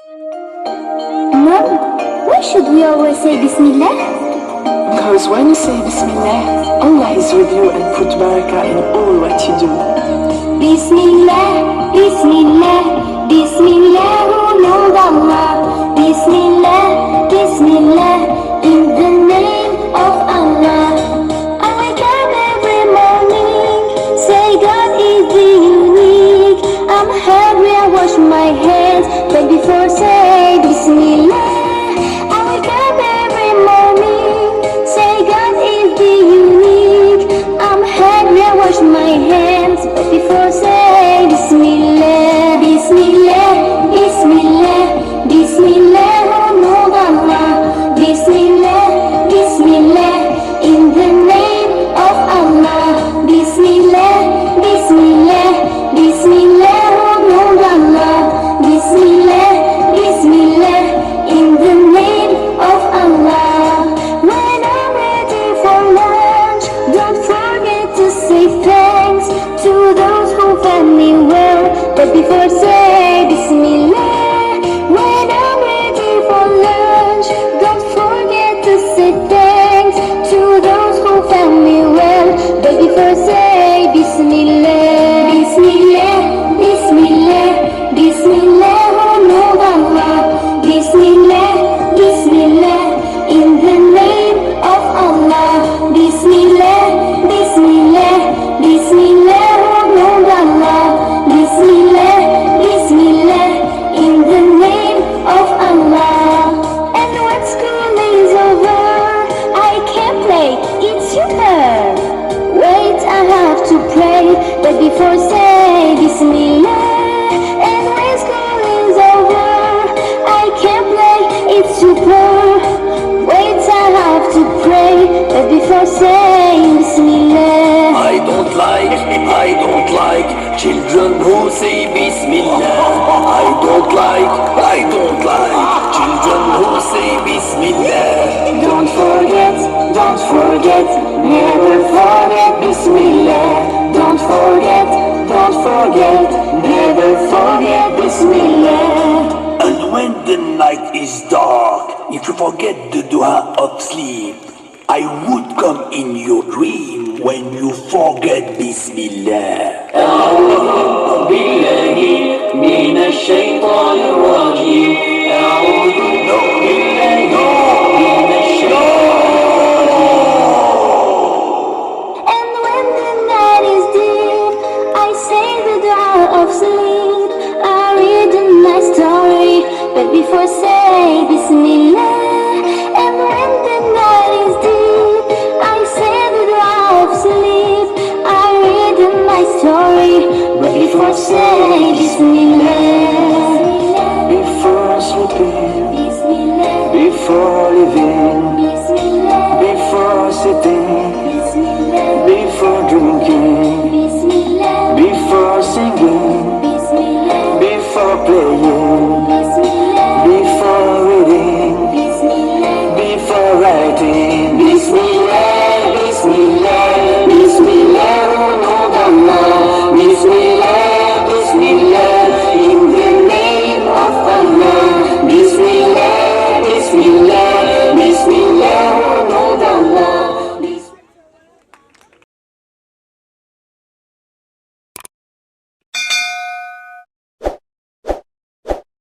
Mom, why should we always say Bismillah? Because when you say Bismillah, Allah is with you and put barakah in all what you do. Bismillah, Bismillah, Bismillah, who knows Allah? Bismillah, Bismillah, in the name of Allah. I wake up every morning, say God is the unique. I'm hungry, I wash my hands, but before say Bismillah. I wake up every morning, say God is the unique. I'm hungry, I wash my hands, but before say Bismillah, Bismillah, Bismillah, Bismillah, oh no Allah. Bismillah, Bismillah, in the name of Allah. Bismillah, Bismillah, Bismillah, oh no Allah. Bismillah, Bismillah, in the name of Allah. When I'm ready for lunch, don't forget to say thanks to those who fed me well, but before say Bismillah. When I'm ready for lunch, don't forget to say thanks to those who fed me well, but before say Bismillah. Bismillah, Bismillah, Bismillah, oh no Allah. Bismillah, Bismillah, in the name of Allah. Bismillah, Bismillah, Bismillah, oh no Allah. Bismillah, Bismillah, in the name of Allah. And when school is over, I can play, it's your turn. Wait, I have to pray, but before say Bismillah. And when school is over, I can play, it's super. Wait, I have to pray, but before say Bismillah. I don't like children who say Bismillah. I don't like children who say Bismillah. Don't forget, never forget Bismillah. Don't forget, never forget Bismillah. And when the night is dark, if you forget the dua of sleep, I would come in your dream when you forget Bismillah. أعوذ بالله من الشيطان الرجيم. أعوذ بالله من الشيطان الرجيم. And when the night is deep, I say the dua of sleep. I read a nice story, but before say Bismillah. And when the night is deep, I say the dua of sleep. I read a nice story, but before say Bismillah. Before sleeping, Bismillah, before living, Bismillah, before sitting,